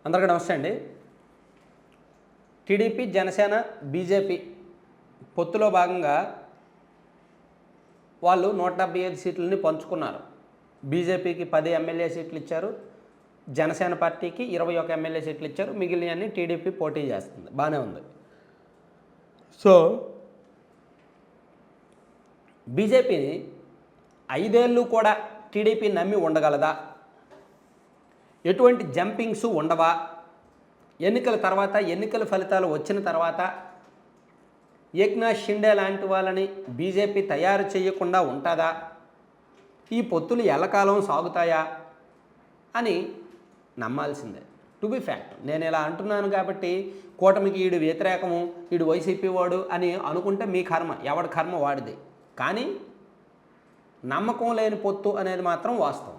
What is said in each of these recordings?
అందరికీ నమస్తే అండి. టీడీపీ, జనసేన, బీజేపీ పొత్తులో భాగంగా వాళ్ళు 175 సీట్లని పంచుకున్నారు. బీజేపీకి 10 ఎమ్మెల్యే సీట్లు ఇచ్చారు, జనసేన పార్టీకి 21 ఎమ్మెల్యే సీట్లు ఇచ్చారు. మిగిలినవన్నీ టీడీపీ పోటీ చేస్తుంది. బాగానే ఉంది. సో బీజేపీని 5 ఏళ్ళు కూడా టీడీపీ నమ్మి ఉండగలదా? ఎటువంటి జంపింగ్స్ ఉండవా? ఎన్నికల తర్వాత, ఎన్నికల ఫలితాలు వచ్చిన తర్వాత ఏక్నాథ్ షిండే లాంటి వాళ్ళని బీజేపీ తయారు చేయకుండా ఉంటుందా? ఈ పొత్తులు ఎల్లకాలం సాగుతాయా అని నమ్మాల్సిందే. To be fact. నేను ఇలా అంటున్నాను కాబట్టి కూటమికి ఈడు వ్యతిరేకము, ఈడు వైసీపీ వాడు అని అనుకుంటే మీ కర్మ, ఎవడి కర్మ వాడిది. కానీ నమ్మకం లేని పొత్తు అనేది మాత్రం వాస్తవం.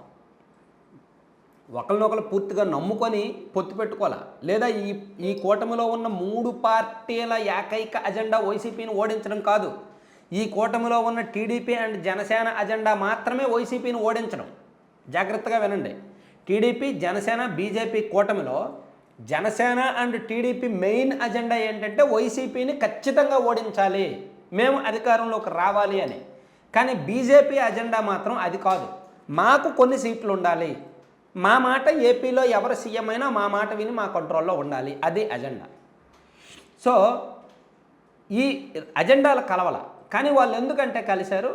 ఒకరినొకరు పూర్తిగా నమ్ముకొని పొత్తు పెట్టుకోవాలా, లేదా ఈ కూటమిలో ఉన్న 3 పార్టీల ఏకైక అజెండా వైసీపీని ఓడించడం కాదు. ఈ కూటమిలో ఉన్న టీడీపీ అండ్ జనసేన అజెండా మాత్రమే వైసీపీని ఓడించడం. జాగ్రత్తగా వినండి. టీడీపీ, జనసేన, బీజేపీ కూటమిలో Janasena and TDP main agenda ఏంటంటే వైసీపీని ఖచ్చితంగా ఓడించాలి, మేము అధికారంలోకి రావాలి అని. కానీ బీజేపీ అజెండా మాత్రం అది కాదు. మాకు కొన్ని సీట్లు ఉండాలి, మా మాట ఏపీలో ఎవరు సీఎం అయినా మా మాట విని మా కంట్రోల్లో ఉండాలి, అది అజెండా. సో ఈ అజెండాలు కలవల. కానీ వాళ్ళు ఎందుకంటే కలిశారు,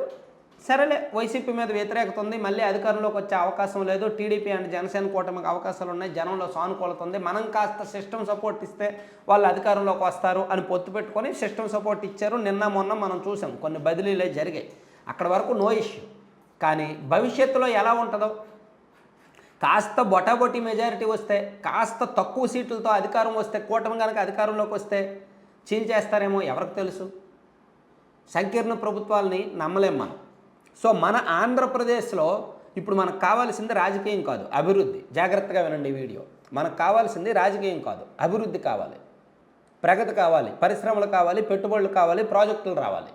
సరేలే వైసీపీ మీద వ్యతిరేకత ఉంది, మళ్ళీ అధికారంలోకి వచ్చే అవకాశం లేదు, టీడీపీ అండ్ జనసేన కూటమికి అవకాశాలు ఉన్నాయి, జనంలో సానుకూలత ఉంది, మనం కాస్త సిస్టమ్ సపోర్ట్ ఇస్తే వాళ్ళు అధికారంలోకి వస్తారు అని పొత్తు పెట్టుకొని సిస్టమ్ సపోర్ట్ ఇచ్చారు. నిన్న మొన్న మనం చూసాం, కొన్ని బదిలీలే జరిగాయి. అక్కడ వరకు నో ఇష్యూ. కానీ భవిష్యత్తులో ఎలా ఉంటుందో, కాస్త బొటాబొటీ మెజారిటీ వస్తే, కాస్త తక్కువ సీట్లతో అధికారం వస్తే, కూటమి కనుక అధికారంలోకి వస్తే చీల్చేస్తారేమో ఎవరికి తెలుసు. సంకీర్ణ ప్రభుత్వాలని నమ్మలేం మనం. సో మన ఆంధ్రప్రదేశ్లో ఇప్పుడు మనకు కావాల్సింది రాజకీయం కాదు, అభివృద్ధి. జాగ్రత్తగా వినండి ఈ వీడియో. మనకు కావాల్సింది రాజకీయం కాదు, అభివృద్ధి కావాలి, ప్రగతి కావాలి, పరిశ్రమలు కావాలి, పెట్టుబడులు కావాలి, ప్రాజెక్టులు రావాలి.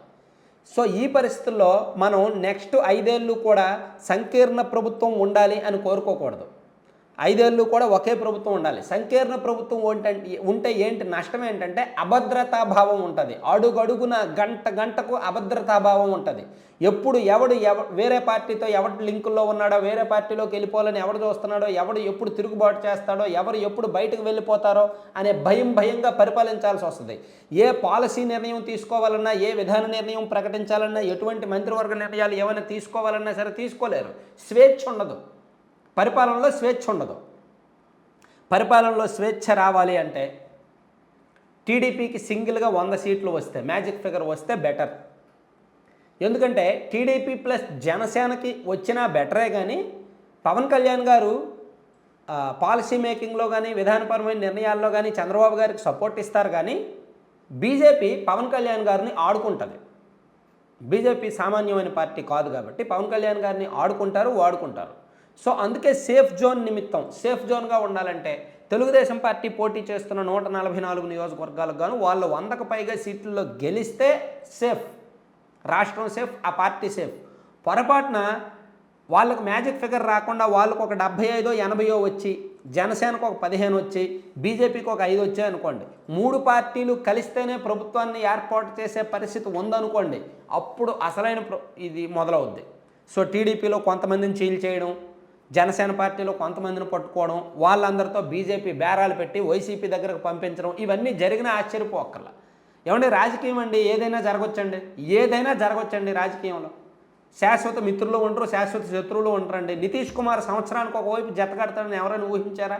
సో ఈ పరిస్థితుల్లో మనం నెక్స్ట్ 5 ఏళ్ళు కూడా సంకీర్ణ ప్రభుత్వం ఉండాలి అని కోరుకోకూడదు. 5 ఏళ్ళు కూడా ఒకే ప్రభుత్వం ఉండాలి. సంకీర్ణ ప్రభుత్వం ఉంటే ఏంటి నష్టం ఏంటంటే అభద్రతాభావం ఉంటుంది. అడుగడుగున గంటకు అభద్రతాభావం ఉంటుంది. ఎప్పుడు ఎవడు వేరే పార్టీతో ఎవడు లింకుల్లో ఉన్నాడో, వేరే పార్టీలోకి వెళ్ళిపోవాలని ఎవడు చూస్తున్నాడో, ఎవడు ఎప్పుడు తిరుగుబాటు చేస్తాడో, ఎవరు ఎప్పుడు బయటకు వెళ్ళిపోతారో అనే భయంగా పరిపాలించాల్సి వస్తుంది. ఏ పాలసీ నిర్ణయం తీసుకోవాలన్నా, ఏ విధాన నిర్ణయం ప్రకటించాలన్నా, ఎటువంటి మంత్రివర్గ నిర్ణయాలు ఏమైనా తీసుకోవాలన్నా సరే తీసుకోలేరు. స్వేచ్ఛ ఉండదు, పరిపాలనలో స్వేచ్ఛ ఉండదు. పరిపాలనలో స్వేచ్ఛ రావాలి అంటే టీడీపీకి సింగిల్గా 100 సీట్లు వస్తే, మ్యాజిక్ ఫిగర్ వస్తే బెటర్. ఎందుకంటే టీడీపీ ప్లస్ జనసేనకి వచ్చినా బెటరే. కానీ పవన్ కళ్యాణ్ గారు పాలసీ మేకింగ్లో కానీ, విధానపరమైన నిర్ణయాల్లో కానీ చంద్రబాబు గారికి సపోర్ట్ ఇస్తారు. కానీ బీజేపీ పవన్ కళ్యాణ్ గారిని ఆడుకుంటుంది. బీజేపీ సామాన్యమైన పార్టీ కాదు కాబట్టి పవన్ కళ్యాణ్ గారిని ఆడుకుంటారు, వాడుకుంటారు. సో అందుకే సేఫ్ జోన్ నిమిత్తం, సేఫ్ జోన్గా ఉండాలంటే తెలుగుదేశం పార్టీ పోటీ చేస్తున్న 144 నియోజకవర్గాలకు గాను వాళ్ళు 100కు పైగా సీట్లలో గెలిస్తే సేఫ్, రాష్ట్రం సేఫ్, ఆ పార్టీ సేఫ్. పొరపాటున వాళ్ళకు మ్యాజిక్ ఫిగర్ రాకుండా వాళ్ళకు ఒక 75-80 వచ్చి, జనసేనకు ఒక 15 వచ్చి, బీజేపీకి ఒక 5 వచ్చాయి అనుకోండి, 3 పార్టీలు కలిస్తేనే ప్రభుత్వాన్ని ఏర్పాటు చేసే పరిస్థితి ఉందనుకోండి, అప్పుడు అసలైన ఇది మొదలవుద్ది. సో టీడీపీలో కొంతమందిని చీల్చేయడం, జనసేన పార్టీలో కొంతమందిని పట్టుకోవడం, వాళ్ళందరితో బీజేపీ బేరాలు పెట్టి వైసీపీ దగ్గరకు పంపించడం, ఇవన్నీ జరిగిన ఆశ్చర్యపోక్కర్లా. ఏమంటే రాజకీయం అండి, ఏదైనా జరగవచ్చండి రాజకీయంలో. శాశ్వత మిత్రులు ఉండరు, శాశ్వత శత్రువులు ఉండరండి. నితీష్ కుమార్ సంవత్సరానికి ఒకవైపు జతకడతాడని ఎవరైనా ఊహించారా?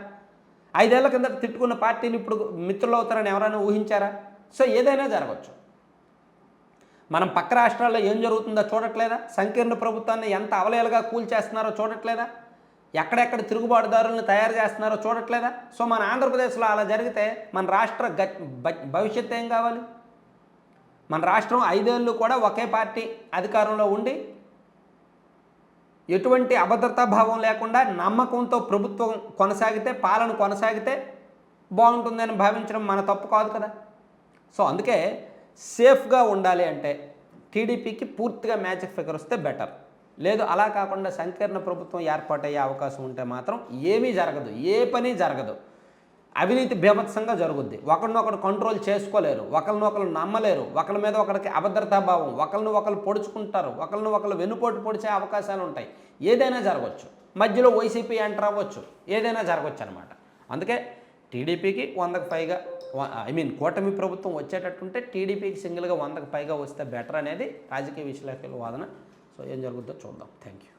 5 ఏళ్ల కింద తిట్టుకున్న పార్టీలు ఇప్పుడు మిత్రులు అవుతారని ఎవరైనా ఊహించారా? సో ఏదైనా జరగవచ్చు. మనం పక్క రాష్ట్రాల్లో ఏం జరుగుతుందో చూడట్లేదా? సంకీర్ణ ప్రభుత్వాన్ని ఎంత అవలేలుగా కూల్చేస్తున్నారో చూడట్లేదా? ఎక్కడెక్కడ తిరుగుబాటుదారులను తయారు చేస్తున్నారో చూడట్లేదా? సో మన ఆంధ్రప్రదేశ్లో అలా జరిగితే మన రాష్ట్ర భవిష్యత్తు ఏం కావాలి? మన రాష్ట్రం 5 ఏళ్ళు కూడా ఒకే పార్టీ అధికారంలో ఉండి ఎటువంటి అభద్రతాభావం లేకుండా నమ్మకంతో ప్రభుత్వం కొనసాగితే, పాలన కొనసాగితే బాగుంటుందని భావించడం మన తప్పు కాదు కదా. సో అందుకే సేఫ్గా ఉండాలి అంటే టీడీపీకి పూర్తిగా మ్యాజిక్ ఫిగర్ వస్తే బెటర్. లేదు అలా కాకుండా సంకీర్ణ ప్రభుత్వం ఏర్పాటయ్యే అవకాశం ఉంటే మాత్రం ఏమీ జరగదు, ఏ పని జరగదు. అవినీతి బీభత్సంగా జరుగుద్ది. ఒకరినొకరు కంట్రోల్ చేసుకోలేరు, ఒకరినొకరు నమ్మలేరు, ఒకరి మీద ఒకరికి అభద్రతాభావం, ఒకరిని ఒకరు పొడుచుకుంటారు, ఒకరిని ఒకరు వెన్నుపోటు పొడిచే అవకాశాలు ఉంటాయి. ఏదైనా జరగవచ్చు, మధ్యలో వైసీపీ ఎంటర్ అవ్వచ్చు, ఏదైనా జరగవచ్చు అనమాట. అందుకే టీడీపీకి 100కి పైగా కూటమి ప్రభుత్వం వచ్చేటట్టుంటే టీడీపీకి సింగిల్గా 100కి పైగా వస్తే బెటర్ అనేది రాజకీయ విశ్లేషకుల వాదన. సో ఏం జరుగుతుందో చూద్దాం. Thank you.